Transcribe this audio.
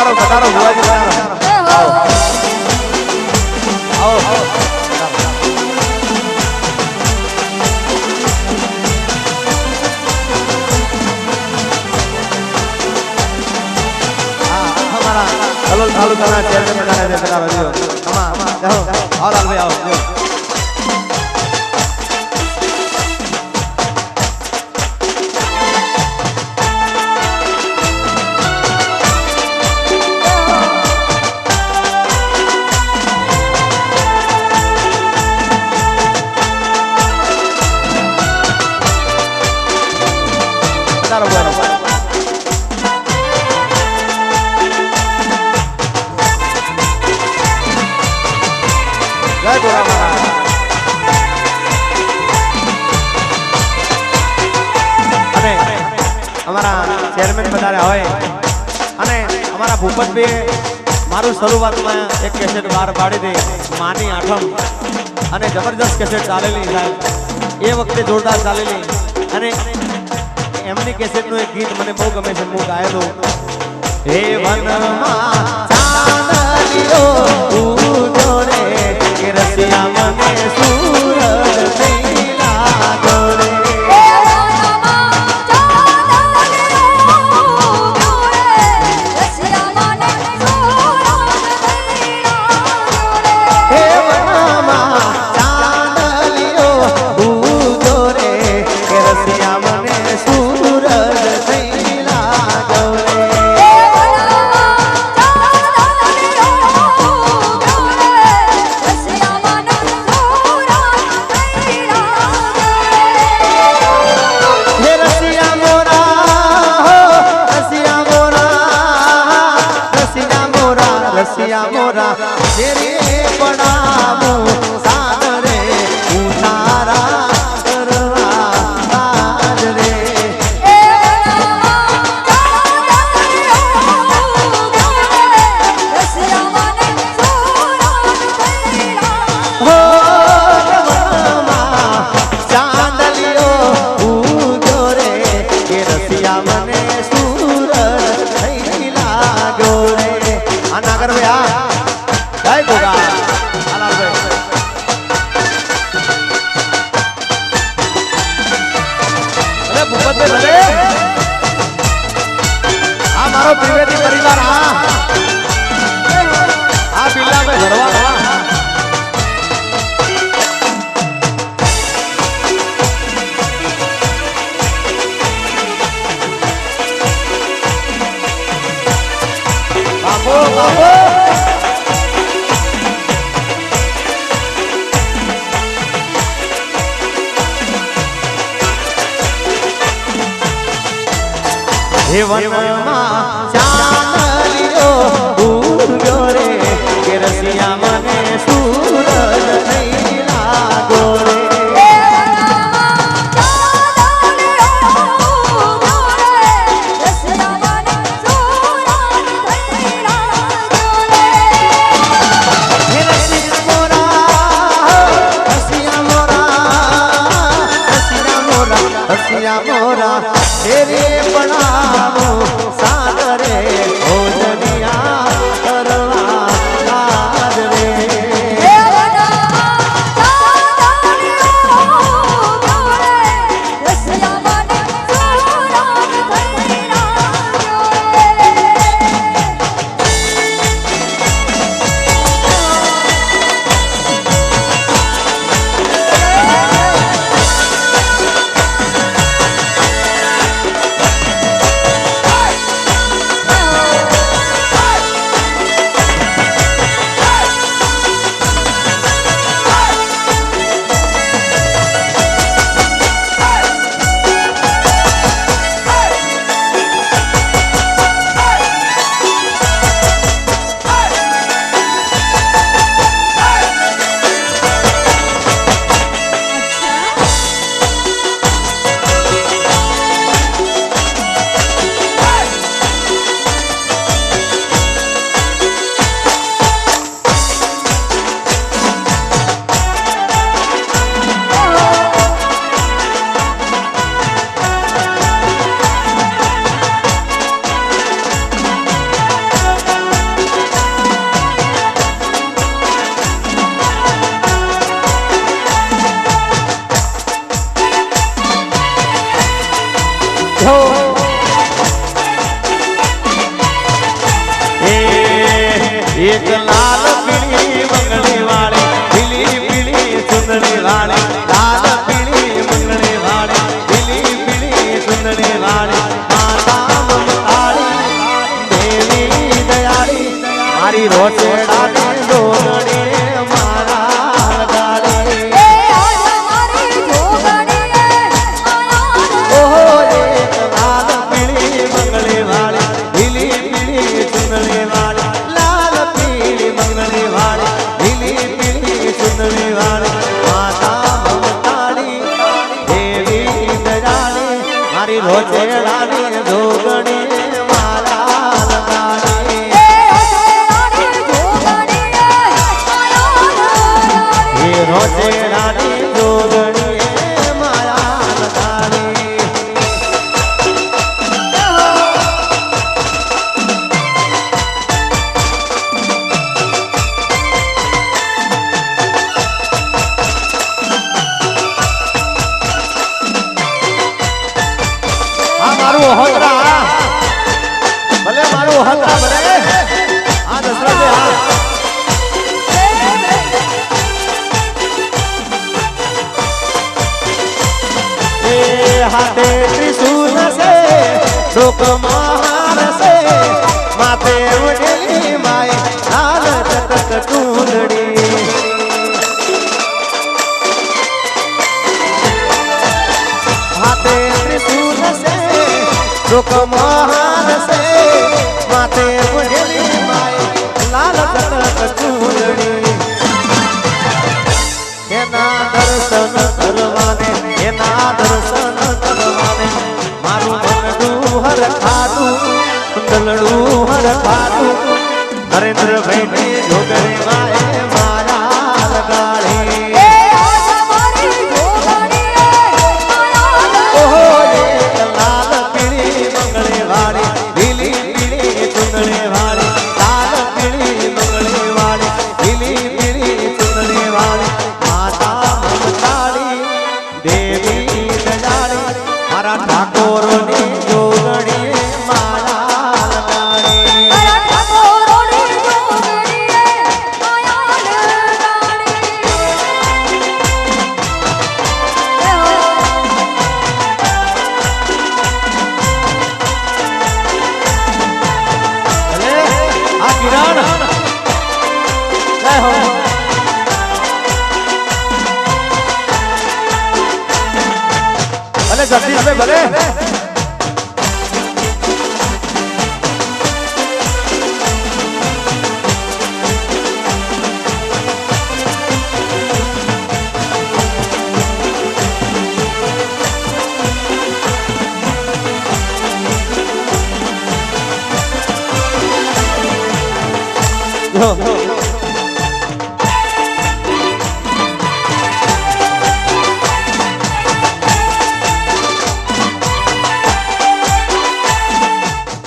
પધારો પધારો ભુવાજી પધારો આવો આવો કલોલ તાલુકાના ચેરમેન બધાને પધારો જો આમાં જાઓ આવો લાલભાઈ આવો જો પધારો પધારો અને અમારા ચેરમેન બધારે હોય અને અમારા ભૂપતભાઈ મારું શરૂઆતમાં એક કેસેટ બહાર પાડી દે માની આઠમ અને જબરજસ્ત કેસેટ ચાલેલી સાહેબ એ વખતે જોરદાર ચાલેલી અને એમની કેસેટનું એક ગીત મને બહુ ગમે છે હું ગાયેલું હે વનમાં ચાંદલિયો ઉજો રે કે રસિયા મને સૂરજ થઈ લાગો રે मोरा तेरे पड़ावो सागरे उतारा करवा आज रे हो चांदलियो उजो रे के रसिया मने सूरज થઈ લાગો રે આ નાગર ભાઈ જય ગોગા આલાલભાઈ અરે ભૂપતભાઈ ભલે આ મારો ત્રિવેદી પરિવાર આ બિલ્લાભાઈ ભરવાના બાપો બાપો हे वनमा चांदलियो उजो रे के रसिया मने सूरज થઈ લાગો રે रसिया मोरा तेरे बनावो सागरे हो जनिया करवा आज रे એક લાલ પીળી મંગળી વાળી પીલી પીળી ચુંદડી વાળી લાલ પીળી મંગળી વાળી પીલી પીળી ચુંદડી વાળી માતા મમતાળી દેવી દયાળી મારી રોચેડાની જોગણી મારા લગાડી ઓહો એક લાલ પીળી મંગળી વાળી પીલી પીળી ચુંદડી વાળી લાલ પીળી મંગળી વાળી પીલી પીળી ચુંદડી વાળી માતા મમતાળી દેવી દયાળી મારી રોચેડાની જોગણી મારા લગાડી રોચેડાની જોગણી મારા લગાડી આ મારું હોતરા ભલે મારું હોતરા ભલે આ દશરથે હા हाथे त्रिशूल से शोक महार से माथे उड़ेली माए लाल चटक चूंदड़ी हाथे त्रिशूल से शोक महार से माथे उड़ेली माए लाल चटक चूंदड़ी एना दर्शन करवाने एना दर्शन करवाने मारू मनडू हर खाटू कुंडलडू हर खाटू नरेंद्र भाई ने जोगरे माए मारा लगाड़े ओहो एक लाल पीली मंगले वाली पीली पीली चुंदड़ी वाली लाल पीली मंगले वाली पीली पीली चुंदड़ी वाली माता ममताड़ी देवी दयाड़ी मारा ठाकोरोनी जोगणी मारा लगाड़ी आ किरण जय हो भले जगदीश में भले